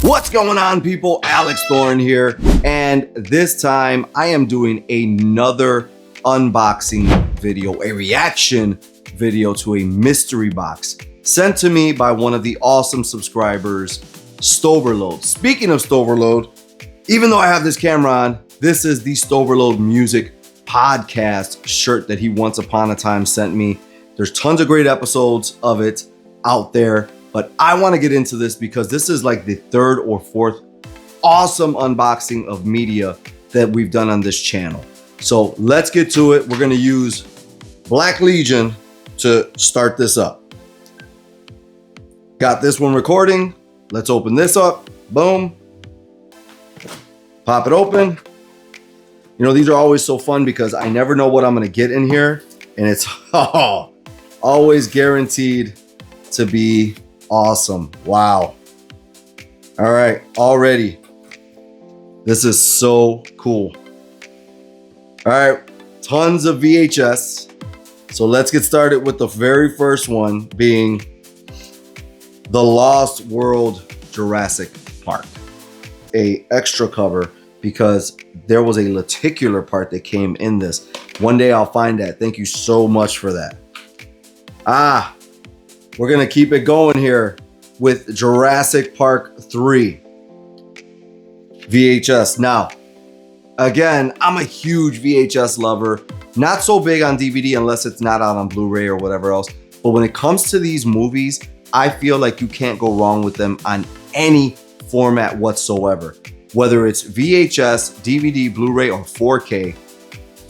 What's going on, people? Alex Thorn here, and this time I am doing another unboxing video, a reaction video to a mystery box sent to me by one of the awesome subscribers, Stoverload. Speaking of Stoverload, even though I have this camera on, this is the Stoverload Music Podcast shirt that he once upon a time sent me. There's tons of great episodes of it out there, but I want to get into this because this is like the third or fourth awesome unboxing of media that we've done on this channel. So let's get to it. We're going to use Black Legion to start this up. Got this one recording. Let's open this up. Boom. Pop it open. You know, these are always so fun because I never know what I'm going to get in here. And it's always guaranteed to be awesome. Wow. All right. Already. This is so cool. All right. Tons of VHS. So let's get started with the very first one being The Lost World Jurassic Park. A extra cover because there was a lenticular part that came in this. One day I'll find that. Thank you so much for that. We're going to keep it going here with Jurassic Park 3 VHS. Now, again, I'm a huge VHS lover. Not so big on DVD unless it's not out on Blu-ray or whatever else. But when it comes to these movies, I feel like you can't go wrong with them on any format whatsoever. Whether it's VHS, DVD, Blu-ray, or 4K,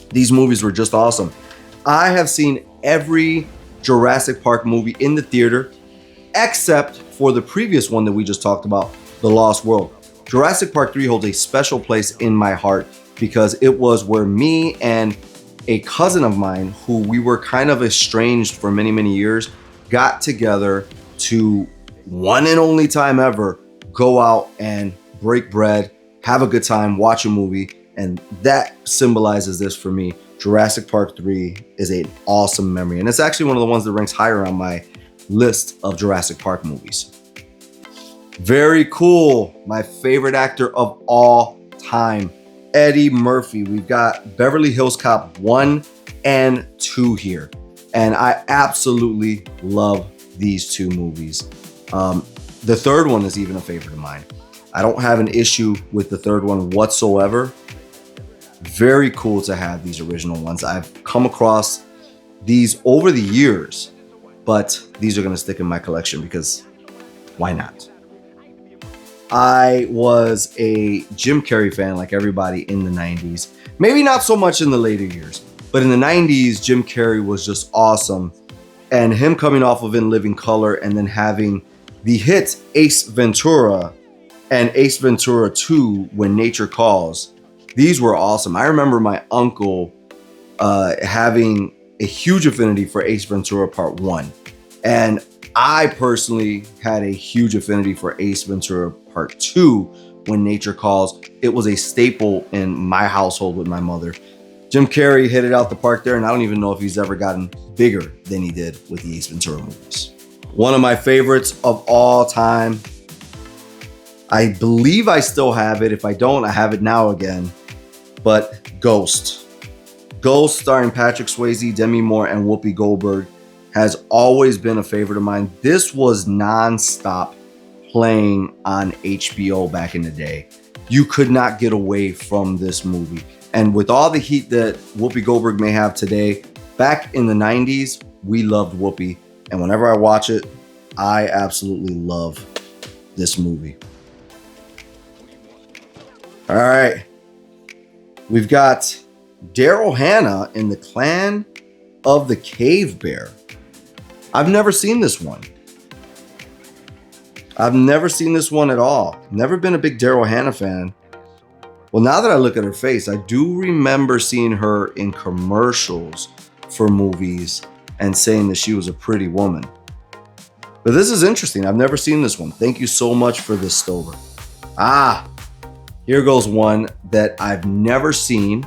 these movies were just awesome. I have seen every Jurassic Park movie in the theater, except for the previous one that we just talked about, The Lost World. Jurassic Park 3 holds a special place in my heart because it was where me and a cousin of mine, who we were kind of estranged for many, many years, got together to, one and only time ever, go out and break bread, have a good time, watch a movie, and that symbolizes this for me. Jurassic Park 3 is an awesome memory, and it's actually one of the ones that ranks higher on my list of Jurassic Park movies. Very cool. My favorite actor of all time, Eddie Murphy. We've got Beverly Hills Cop 1 and 2 here, and I absolutely love these two movies. The third one is even a favorite of mine. I don't have an issue with the third one whatsoever. Very cool to have these original ones. I've come across these over the years, but these are going to stick in my collection because why not? I was a Jim Carrey fan like everybody in the 90s. Maybe not so much in the later years, but in the 90s, Jim Carrey was just awesome. And him coming off of In Living Color and then having the hit Ace Ventura and Ace Ventura 2, When Nature Calls. These were awesome. I remember my uncle having a huge affinity for Ace Ventura Part 1. And I personally had a huge affinity for Ace Ventura Part 2, When Nature Calls. It was a staple in my household with my mother. Jim Carrey hit it out the park there, and I don't even know if he's ever gotten bigger than he did with the Ace Ventura movies. One of my favorites of all time. I believe I still have it. If I don't, I have it now again. But Ghost. Ghost, starring Patrick Swayze, Demi Moore, and Whoopi Goldberg, has always been a favorite of mine. This was non-stop playing on HBO back in the day. You could not get away from this movie. And with all the heat that Whoopi Goldberg may have today, back in the 90s, we loved Whoopi. And whenever I watch it, I absolutely love this movie. All right. We've got Daryl Hannah in the Clan of the Cave Bear. I've never seen this one. I've never seen this one at all. Never been a big Daryl Hannah fan. Well, now that I look at her face, I do remember seeing her in commercials for movies and saying that she was a pretty woman. But this is interesting. I've never seen this one. Thank you so much for this, Stover. Here goes one that I've never seen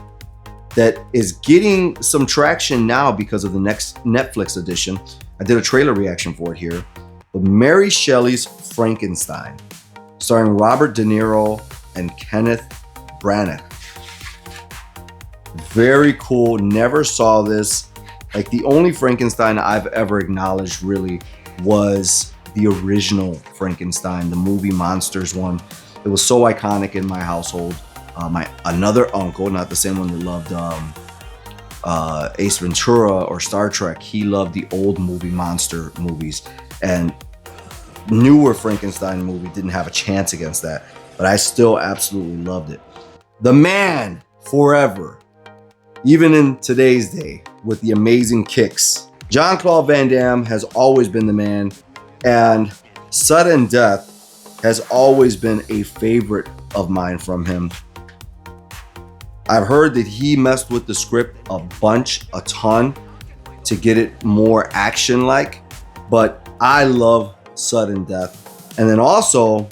that is getting some traction now because of the next Netflix edition. I did a trailer reaction for it here. But Mary Shelley's Frankenstein. starring Robert De Niro and Kenneth Branagh. Very cool. Never saw this. Like, the only Frankenstein I've ever acknowledged really was the original Frankenstein, the movie Monsters one. It was so iconic in my household. My another uncle, not the same one that loved Ace Ventura or Star Trek, he loved the old movie monster movies, and newer Frankenstein movie didn't have a chance against that, but I still absolutely loved it. The man forever, even in today's day, with the amazing kicks. Jean-Claude Van Damme has always been the man, and Sudden Death has always been a favorite of mine from him. I've heard that he messed with the script a ton to get it more action-like, but I love Sudden Death. And then also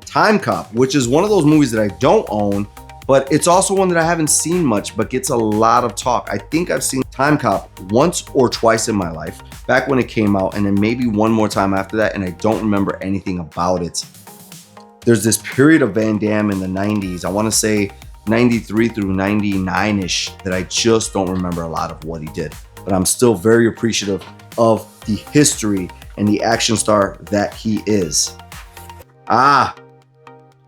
Time Cop, which is one of those movies that I don't own, but it's also one that I haven't seen much, but gets a lot of talk. I think I've seen Time Cop once or twice in my life, back when it came out, and then maybe one more time after that, and I don't remember anything about it. There's this period of Van Damme in the 90s, I want to say 93 through 99-ish, that I just don't remember a lot of what he did. But I'm still very appreciative of the history and the action star that he is.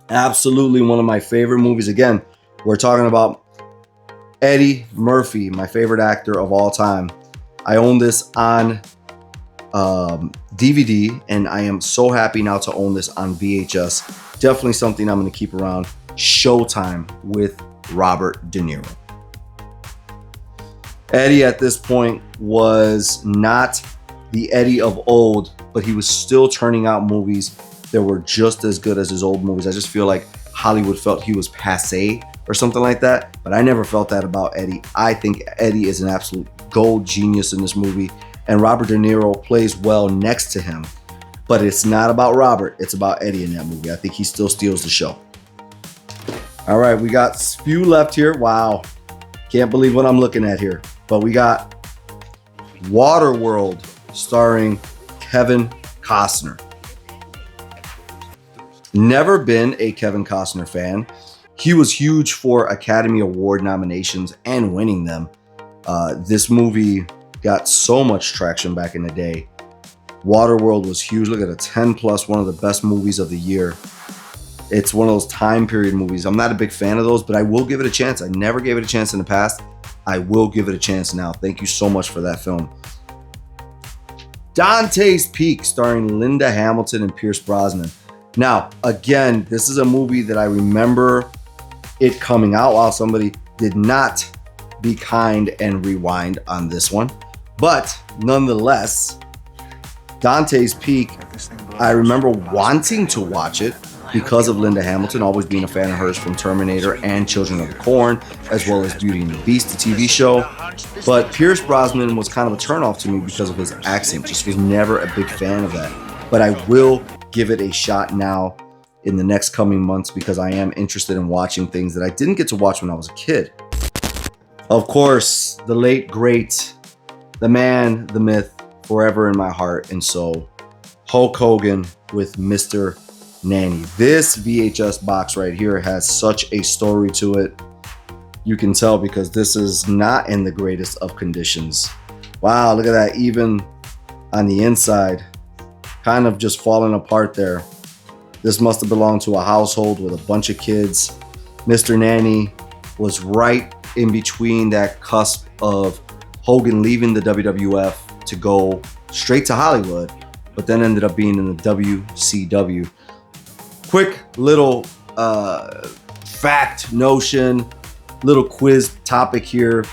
Absolutely one of my favorite movies. Again, we're talking about Eddie Murphy, my favorite actor of all time. I own this on DVD, and I am so happy now to own this on VHS. Definitely something I'm going to keep around. Showtime with Robert De Niro. Eddie at this point was not the Eddie of old, but he was still turning out movies that were just as good as his old movies. I just feel like Hollywood felt he was passé or something like that, but I never felt that about Eddie. I think Eddie is an absolute gold genius in this movie, and Robert De Niro plays well next to him. But it's not about Robert, it's about Eddie in that movie. I think he still steals the show. All right, we got a few left here. Wow, can't believe what I'm looking at here. But we got Waterworld starring Kevin Costner. Never been a Kevin Costner fan. He was huge for Academy Award nominations and winning them. This movie got so much traction back in the day. Waterworld was huge. Look at a 10 plus, one of the best movies of the year. It's one of those time period movies. I'm not a big fan of those, but I will give it a chance. I never gave it a chance in the past. I will give it a chance now. Thank you so much for that film. Dante's Peak, starring Linda Hamilton and Pierce Brosnan. Now, again, this is a movie that I remember it coming out. While somebody did not be kind and rewind on this one. But nonetheless, Dante's Peak, I remember wanting to watch it because of Linda Hamilton, always being a fan of hers from Terminator and Children of the Corn, as well as Beauty and the Beast, the TV show. But Pierce Brosnan was kind of a turnoff to me because of his accent. Just was never a big fan of that. But I will give it a shot now in the next coming months because I am interested in watching things that I didn't get to watch when I was a kid. Of course, the late, great, the man, the myth, forever in my heart and soul, Hulk Hogan with Mr. Nanny. This VHS box right here has such a story to it. You can tell because this is not in the greatest of conditions. Wow, look at that. Even on the inside, kind of just falling apart there. This must have belonged to a household with a bunch of kids. Mr. Nanny was right in between that cusp of Hogan leaving the WWF to go straight to Hollywood, but then ended up being in the WCW. Quick little fact, notion, little quiz topic here.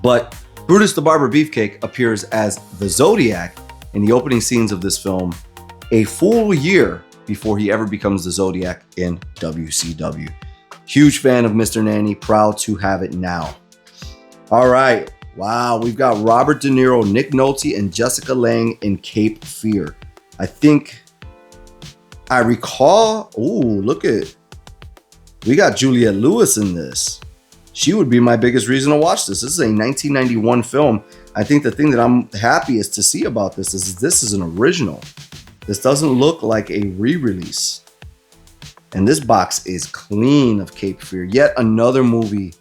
But Brutus the Barber Beefcake appears as the Zodiac in the opening scenes of this film a full year before he ever becomes the Zodiac in WCW. Huge fan of Mr. Nanny, proud to have it now. All right, wow, we've got Robert De Niro, Nick Nolte, and Jessica Lange in Cape Fear. I think I recall, look at, we got Juliette Lewis in this. She would be my biggest reason to watch this. This is a 1991 film. I think the thing that I'm happiest to see about this is an original. This doesn't look like a re-release. And this box is clean of Cape Fear. Yet another movie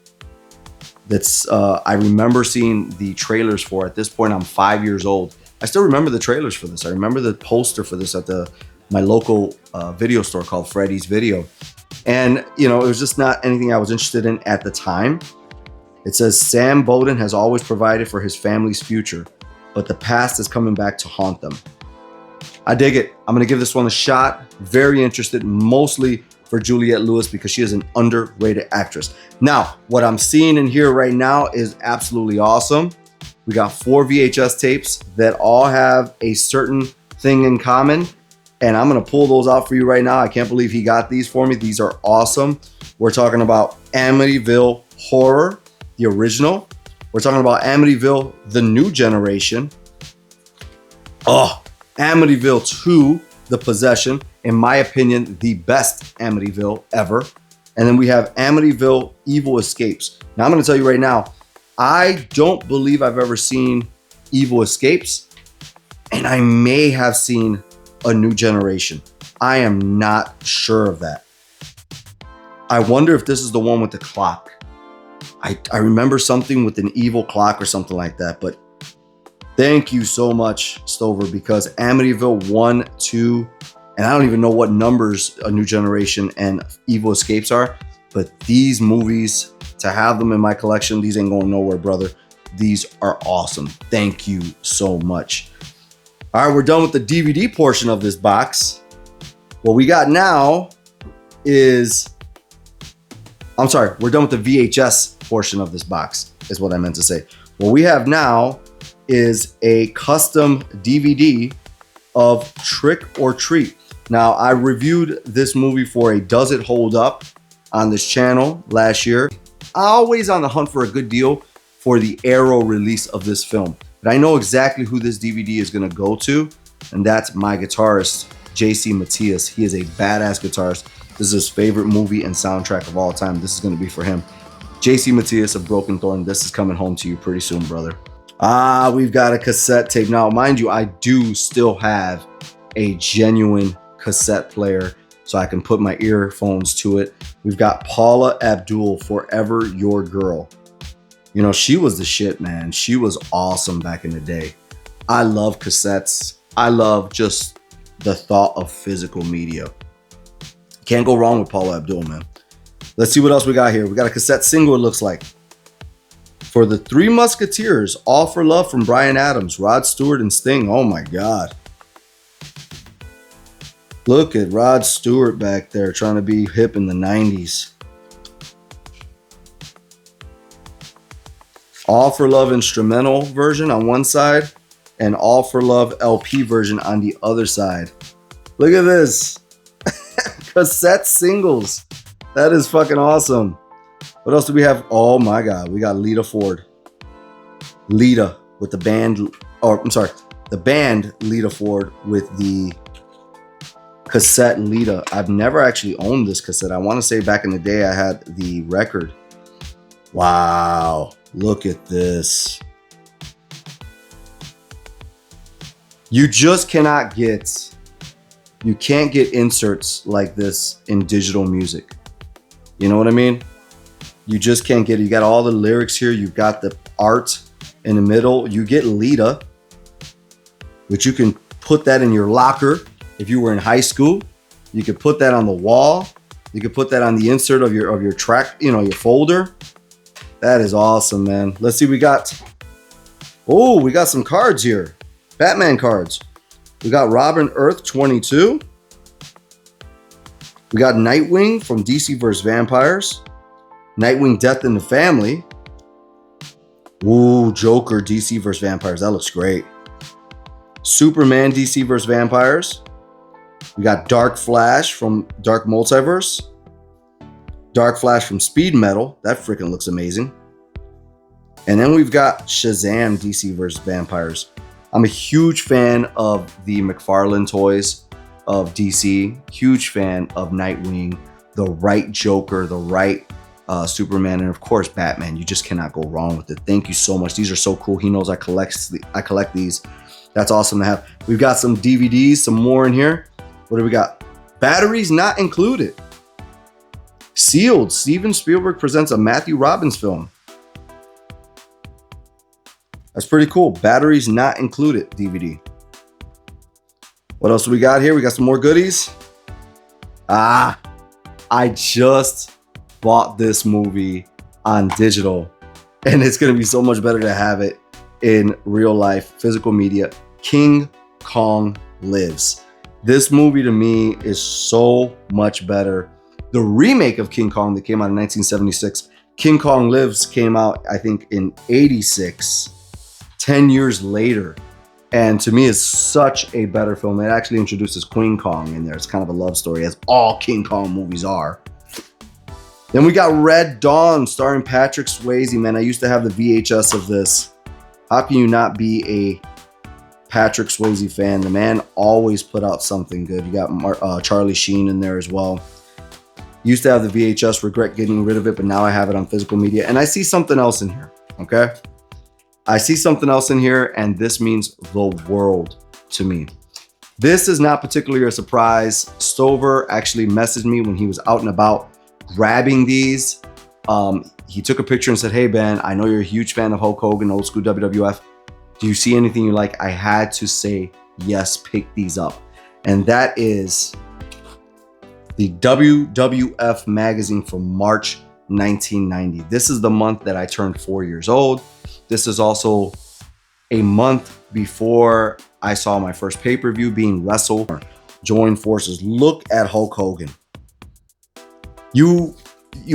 that's, I remember seeing the trailers for. At this point, I'm 5 years old. I still remember the trailers for this. I remember the poster for this at my local video store called Freddy's Video. And, you know, it was just not anything I was interested in at the time. It says, Sam Bowden has always provided for his family's future, but the past is coming back to haunt them. I dig it. I'm going to give this one a shot. Very interested, mostly for Juliette Lewis because she is an underrated actress. Now, what I'm seeing in here right now is absolutely awesome. We got 4 VHS tapes that all have a certain thing in common. And I'm going to pull those out for you right now. I can't believe he got these for me. These are awesome. We're talking about Amityville Horror, the original. We're talking about Amityville, the new generation. Oh, Amityville 2, The Possession. In my opinion, the best Amityville ever. And then we have Amityville Evil Escapes. Now, I'm going to tell you right now, I don't believe I've ever seen Evil Escapes. And I may have seen A New Generation. I am not sure of that. I wonder if this is the one with the clock. I remember something with an evil clock or something like that, but thank you so much, Stover, because Amityville 1, 2, and I don't even know what numbers A New Generation and Evil Escapes are, but these movies, to have them in my collection, these ain't going nowhere, brother. These are awesome. Thank you so much. All right, we're done with the DVD portion of this box. What we got now is, I'm sorry, we're done with the VHS portion of this box, is what I meant to say. What we have now is a custom DVD of Trick or Treat. Now, I reviewed this movie for a Does It Hold Up on this channel last year. Always on the hunt for a good deal for the Arrow release of this film. But I know exactly who this DVD is going to go to, and that's my guitarist, JC Matias. He is a badass guitarist. This is his favorite movie and soundtrack of all time. This is going to be for him. JC Matias of Broken Thorn, this is coming home to you pretty soon, brother. Ah, we've got a cassette tape. Now, mind you, I do still have a genuine cassette player, so I can put my earphones to it. We've got Paula Abdul, Forever Your Girl. You know, she was the shit, man. She was awesome back in the day. I love cassettes. I love just the thought of physical media. Can't go wrong with Paula Abdul, man. Let's see what else we got here. We got a cassette single, it looks like. For the Three Musketeers, All for Love from Bryan Adams, Rod Stewart and Sting. Oh my God. Look at Rod Stewart back there trying to be hip in the 90s. All for Love instrumental version on one side and All for Love LP version on the other side. Look at this. Cassette singles. That is fucking awesome. What else do we have? Oh my God. We got Lita Ford. Lita with the band, or I'm sorry, the band Lita Ford with the cassette Lita. I've never actually owned this cassette. I want to say back in the day I had the record. Wow. Look at this. You just cannot get, you can't get inserts like this in digital music. You know what I mean? You just can't get it. You got all the lyrics here. You've got the art in the middle. You get Lita, which you can put that in your locker. If you were in high school, you could put that on the wall. You could put that on the insert of your track, you know, your folder. That is awesome, man. Let's see, we got some cards here. Batman cards. We got Robin Earth 22. We got Nightwing from DC vs. Vampires. Nightwing Death in the Family. Ooh, Joker DC vs. Vampires. That looks great. Superman DC vs. Vampires. We got Dark Flash from Dark Multiverse. Dark Flash from Speed Metal. That freaking looks amazing. And then we've got Shazam DC vs. Vampires. I'm a huge fan of the McFarlane toys of DC. Huge fan of Nightwing, the right Joker, the right Superman, and of course Batman. You just cannot go wrong with it. Thank you so much. These are so cool. He knows I collect these. That's awesome to have. We've got some DVDs, some more in here. What do we got? Batteries not included. Sealed. Steven Spielberg presents a Matthew Robbins film. That's pretty cool. Batteries not included DVD. What else do we got here? We got some more goodies. I just bought this movie on digital, and it's going to be so much better to have it in real life, physical media. King Kong Lives. This movie to me is so much better. The remake of King Kong that came out in 1976, King Kong Lives, came out, I think, in 86, 10 years later. And to me, it's such a better film. It actually introduces Queen Kong in there. It's kind of a love story, as all King Kong movies are. Then we got Red Dawn, starring Patrick Swayze. Man, I used to have the VHS of this. How can you not be a Patrick Swayze fan? The man always put out something good. You got Charlie Sheen in there as well. Used to have the VHS, regret getting rid of it, but now I have it on physical media. And I see something else in here, okay? I see something else in here, and this means the world to me. This is not particularly a surprise. Stover actually messaged me when he was out and about grabbing these. He took a picture and said, hey, Ben, I know you're a huge fan of Hulk Hogan, old school WWF. Do you see anything you like? I had to say, yes, pick these up. And that is the WWF magazine from March 1990. This is the month that I turned 4 years old. This is also a month before I saw my first pay-per-view being wrestled. Join forces. Look at Hulk Hogan. You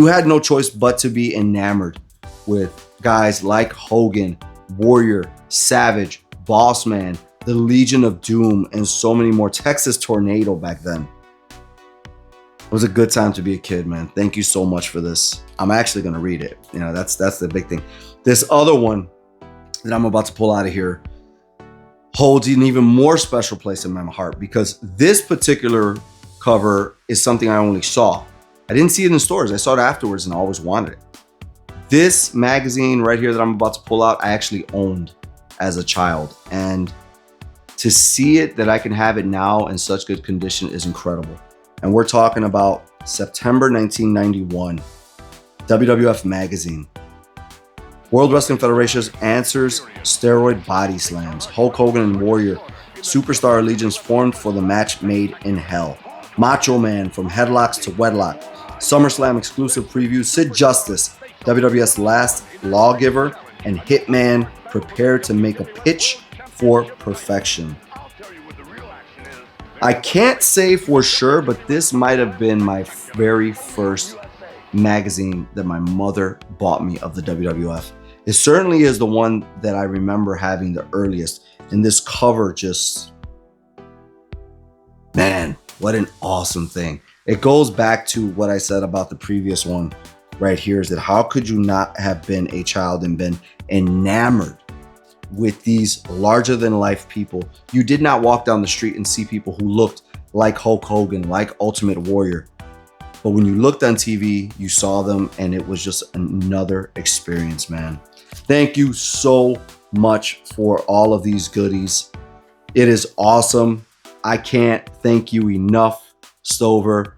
had no choice but to be enamored with guys like Hogan, Warrior, Savage, Bossman, the Legion of Doom, and so many more. Texas Tornado back then. It was a good time to be a kid, man. Thank you so much for this. I'm actually going to read it. You know, that's the big thing. This other one that I'm about to pull out of here holds an even more special place in my heart, because this particular cover is something I only saw. I didn't see it in stores. I saw it afterwards and I always wanted it. This magazine right here that I'm about to pull out, I actually owned as a child. And to see it, that I can have it now in such good condition, is incredible. And we're talking about September 1991, WWF magazine. World Wrestling Federation's answers steroid body slams. Hulk Hogan and Warrior, superstar allegiance formed for the match made in hell. Macho Man, from headlocks to wedlock. SummerSlam exclusive preview. Sid Justice, WWF's last lawgiver, and Hitman prepare to make a pitch for perfection. I can't say for sure, but this might have been my very first magazine that my mother bought me of the WWF. It certainly is the one that I remember having the earliest. And this cover just, man, what an awesome thing. It goes back to what I said about the previous one right here, is that how could you not have been a child and been enamored with these larger than life people? You did not walk down the street and see people who looked like Hulk Hogan, like Ultimate Warrior. But when you looked on TV, you saw them, and it was just another experience, man. Thank you so much for all of these goodies. It is awesome. I can't thank you enough, Stover.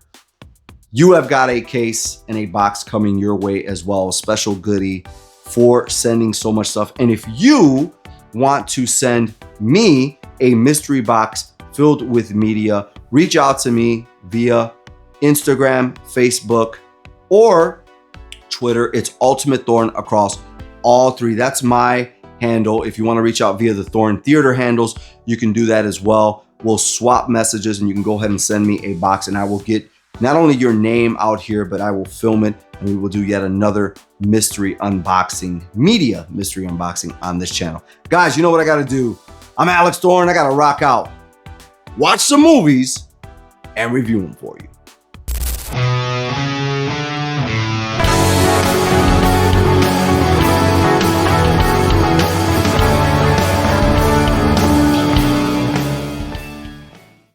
You have got a case and a box coming your way as well, a special goodie for sending so much stuff. And if you want to send me a mystery box filled with media, reach out to me via Instagram, Facebook, or Twitter. It's Ultimate Thorn across all three. That's my handle. If you want to reach out via the Thorn Theater handles, you can do that as well. We'll swap messages and you can go ahead and send me a box, and I will get not only your name out here, but I will film it and we will do yet another mystery unboxing, media mystery unboxing on this channel. Guys, you know what I got to do? I'm Alex Thorn. I got to rock out, watch some movies, and review them for you.